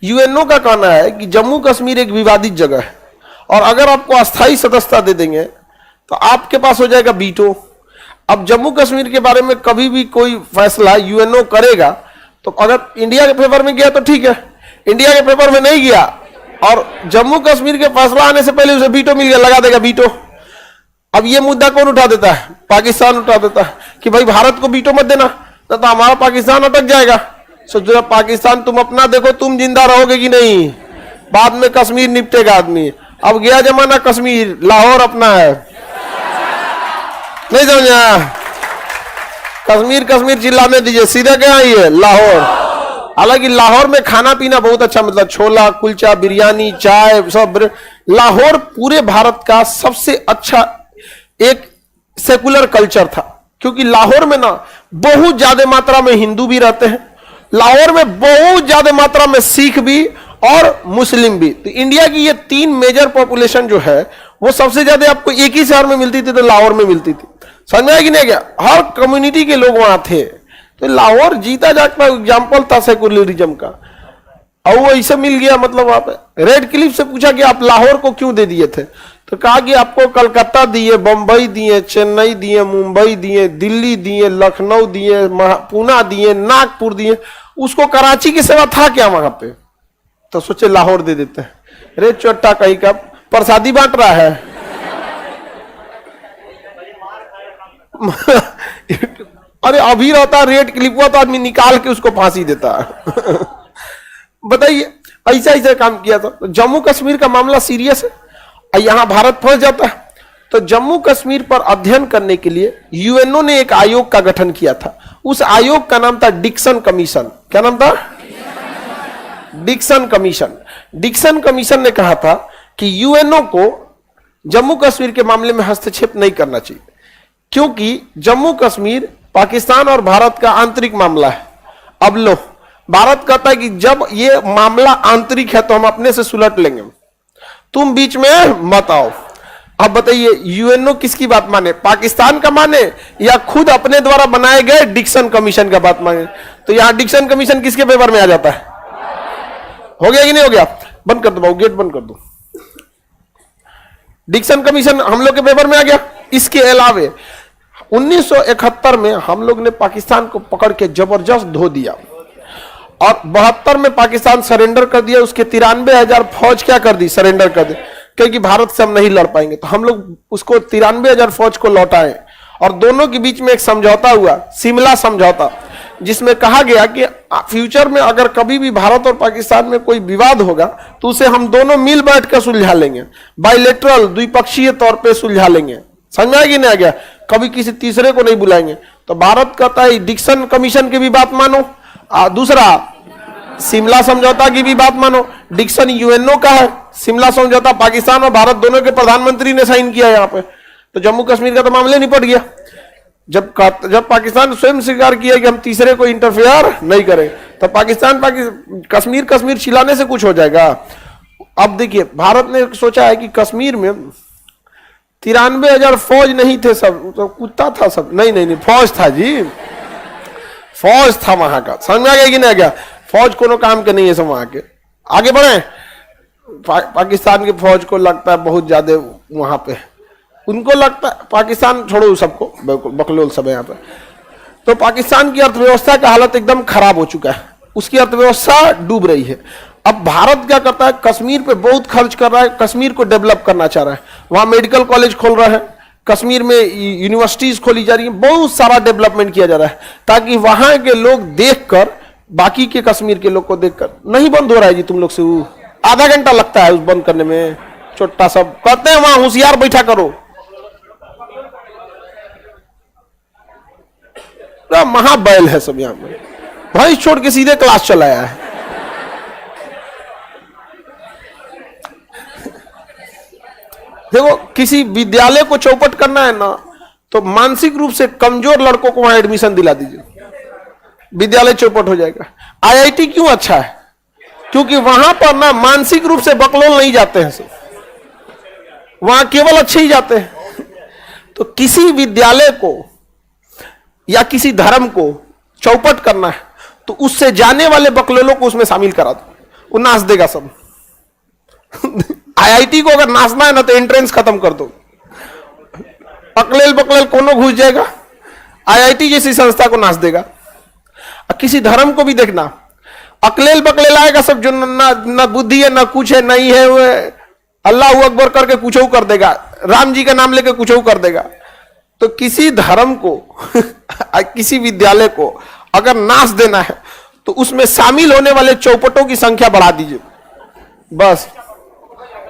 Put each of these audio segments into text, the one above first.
UNO का कहना है कि जम्मू कश्मीर एक विवादित जगह है और अगर आपको अस्थायी सदस्यता दे देंगे तो आपके पास हो जाएगा वीटो। अब जम्मू कश्मीर के बारे में कभी भी कोई फैसला यूएनओ करेगा तो अगर इंडिया के फेवर में गया तो ठीक है, इंडिया के फेवर में नहीं गया और जम्मू कश्मीर के फैसला आने से पहले उसे वीटो मिल गया, लगा देगा वीटो। अब ये मुद्दा कौन उठा देता है? पाकिस्तान उठा देता है कि भाई भारत को वीटो मत देना, तो हमारा पाकिस्तान अटक जाएगा। सोचो पाकिस्तान तुम अपना देखो, तुम जिंदा रहोगे कि नहीं, बाद में कश्मीर निपटेगा आदमी। अब गया जमाना कश्मीर, लाहौर अपना है, नहीं समझा? कश्मीर कश्मीर चिल्लाने दीजिए, सीधे क्या ही है लाहौर। हालांकि लाहौर में खाना पीना बहुत अच्छा, मतलब छोला कुलचा बिरयानी चाय सब। लाहौर पूरे भारत का सबसे अच्छा एक सेकुलर कल्चर था, क्योंकि लाहौर में ना बहुत ज्यादा मात्रा में हिंदू भी रहते हैं, लाहौर में बहुत ज्यादा मात्रा में सिख भी और मुस्लिम भी। तो इंडिया की ये तीन मेजर पॉपुलेशन जो है वो सबसे ज्यादा आपको एक ही शहर में मिलती थी, तो लाहौर में मिलती थी। समझ में आया कि नहीं गया? हर कम्युनिटी के लोग वहां थे। तो लाहौर जीता जागता एग्जाम्पल था सेकुलरिज्म का, और वो ऐसे मिल गया। मतलब वहां पे रेड क्लिफ से पूछा कि आप लाहौर को क्यों दे दिए थे, तो कहा कि आपको कलकत्ता दिए, बंबई दिए, चेन्नई दिए, मुंबई दिए, दिल्ली दिए, लखनऊ दिए, पूना दिए, नागपुर दिए, उसको कराची के सिवा था क्या वहां पे? तो सोचे लाहौर दे देते हैं। रे चोट्टा कहीं का प्रसादी बांट रहा है। अरे अभी रहता रेड क्लिप हुआ तो आदमी निकाल के उसको फांसी देता है। बताइए, ऐसा ऐसा काम किया था। तो जम्मू कश्मीर का मामला सीरियस है, यहां भारत फंस जाता है। तो जम्मू कश्मीर पर अध्ययन करने के लिए यूएनओ ने एक आयोग का गठन किया था। उस आयोग का नाम था डिक्सन कमीशन। क्या नाम था? Dixon commission. डिक्सन कमीशन ने कहा था कि यूएनओ को जम्मू कश्मीर के मामले में हस्तक्षेप नहीं करना चाहिए, क्योंकि जम्मू कश्मीर पाकिस्तान और भारत का आंतरिक मामला है। अब लो, भारत कहता है कि जब ये मामला आंतरिक है तो हम अपने से सुलट लेंगे, तुम बीच में मत आओ। अब बताइए यूएनओ किसकी बात माने, पाकिस्तान का माने या खुद अपने द्वारा बनाए गए डिक्सन कमीशन का बात माने? तो यहां डिक्सन कमीशन किसके पेपर में आ जाता है? हो गया कि नहीं हो गया? बंद कर दो बाबू, गेट बंद कर दो। डिक्सन कमीशन हम लोग के पेपर में आ गया। इसके अलावे 1971 में हम लोग ने पाकिस्तान को पकड़ के जबरदस्त धो दिया और 72 में पाकिस्तान सरेंडर कर दिया। उसके 93,000 फौज क्या कर दी? सरेंडर कर दी, क्योंकि भारत से हम नहीं लड़ पाएंगे। तो हम लोग उसको 93,000 फौज को लौटाए और दोनों के बीच में एक समझौता हुआ, शिमला समझौता, जिसमें कहा गया कि फ्यूचर में अगर कभी भी भारत और पाकिस्तान में कोई विवाद होगा तो उसे हम दोनों मिल बैठ कर सुलझा लेंगे, बायलैटरल द्विपक्षीय तौर पे सुलझा लेंगे। समझ में आया कि नहीं आ गया? कभी किसी तीसरे को नहीं बुलाएंगे। तो भारत कहता है डिक्सन कमीशन की भी बात मानो, दूसरा शिमला समझौता की भी बात मानो। डिक्सन यूएनओ का है, शिमला समझौता पाकिस्तान और भारत दोनों के प्रधानमंत्री ने साइन किया यहाँ पे। तो जम्मू कश्मीर का तो मामले निपट गया। जब पाकिस्तान स्वयं स्वीकार किया कि हम तीसरे को इंटरफेयर नहीं करें, तो पाकिस्तान कश्मीर चिल्लाने से कुछ हो जाएगा? अब देखिए, भारत ने सोचा है कि कश्मीर में 93,000 फौज नहीं थे, सब तो कुत्ता था सब। नहीं, फौज था जी, फौज था वहां का। समझ में आ गया कि नहीं आ गया? फौज कोनो काम के नहीं है सब वहां के। आगे बढ़े। पाकिस्तान की फौज को लगता है बहुत ज्यादा वहां पे, उनको लगता है पाकिस्तान छोड़ो सबको, बकलोल सब है यहाँ पे। तो पाकिस्तान की अर्थव्यवस्था का हालत एकदम खराब हो चुका है, उसकी अर्थव्यवस्था डूब रही है। अब भारत क्या करता है, कश्मीर पे बहुत खर्च कर रहा है, कश्मीर को डेवलप करना चाह रहा है, वहां मेडिकल कॉलेज खोल रहा है, कश्मीर में यूनिवर्सिटीज खोली जा रही है, बहुत सारा डेवलपमेंट किया जा रहा है, ताकि वहां के लोग देखकर, बाकी के कश्मीर के लोग को देखकर, नहीं बंद हो रहा है जी तुम लोग से, आधा घंटा लगता है उस बंद करने में, छोटा सब कहते हैं वहां होशियार बैठा करो। महाबैल है सब यहाँ पे, भाई छोड़ के सीधे क्लास चलाया है। देखो, किसी विद्यालय को चौपट करना है ना, तो मानसिक रूप से कमजोर लड़कों को वहां एडमिशन दिला दीजिए, विद्यालय चौपट हो जाएगा। आईआईटी क्यों अच्छा है? क्योंकि वहां पर ना मानसिक रूप से बकलोल नहीं जाते हैं सब, वहां केवल अच्छे ही जाते हैं। तो किसी विद्यालय को या किसी धर्म को चौपट करना है तो उससे जाने वाले बकलोलों को उसमें शामिल करा दो, वो नाच देगा सब। आईआईटी को अगर नाचना है ना तो एंट्रेंस खत्म कर दो, अकलेल बकलेल कोनो घुस जाएगा, आईआईटी जैसी संस्था को नाच देगा। किसी धर्म को भी देखना, अकलेल बकलेल आएगा सब, जो ना बुद्धि है ना कुछ है नहीं है, वो अल्लाह अकबर करके कुछ कर देगा, राम जी का नाम लेके कुछ कर देगा। तो किसी धर्म को किसी विद्यालय को अगर नाच देना है तो उसमें शामिल होने वाले चौपटों की संख्या बढ़ा दीजिए बस।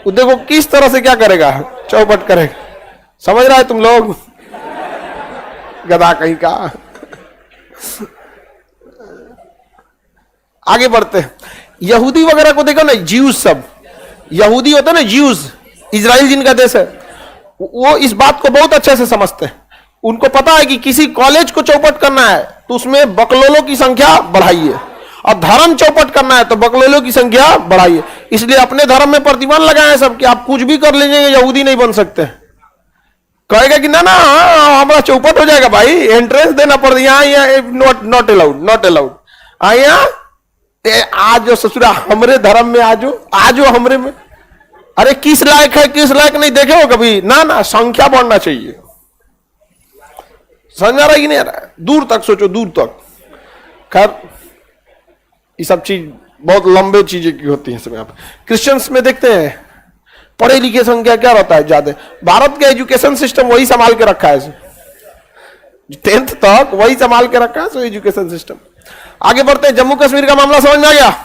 वो देखो किस तरह से क्या करेगा, चौपट करेगा। समझ रहा है तुम लोग? गधा कहीं का। आगे बढ़ते हैं, यहूदी वगैरह को देखो ना, ज्यूज सब यहूदी होते हैं ना, ज्यूज, इजराइल जिनका देश है, वो इस बात को बहुत अच्छे से समझते हैं। उनको पता है कि किसी कॉलेज को चौपट करना है तो उसमें बकलोलों की संख्या बढ़ाइए, और धर्म चौपट करना है तो बकलोलों की संख्या बढ़ाइए। इसलिए अपने धर्म में प्रतिबंध लगाए सब कि आप कुछ भी कर लीजिए, यहूदी नहीं बन सकते। कहेगा कि ना ना हमारा चौपट हो जाएगा भाई, एंट्रेंस देना पड़, यहाँ नॉट अलाउड, नॉट अलाउड। यहाँ आज जो ससुरा हमरे धर्म में आजो हमरे में, अरे किस लायक है किस लायक नहीं देखे हो कभी? ना ना, संख्या बढ़ना चाहिए। समझ आ रहा है कि नहीं आ रहा है? दूर तक सोचो, दूर तक। खैर ये सब चीज बहुत लंबे चीजें की होती हैं सब। आप क्रिश्चियंस में देखते हैं पढ़े लिखे संख्या क्या रहता है ज्यादा, भारत का एजुकेशन सिस्टम वही संभाल के रखा है, 10th तक वही संभाल के रखा है एजुकेशन सिस्टम। आगे बढ़ते हैं, जम्मू कश्मीर का मामला समझ में आ गया।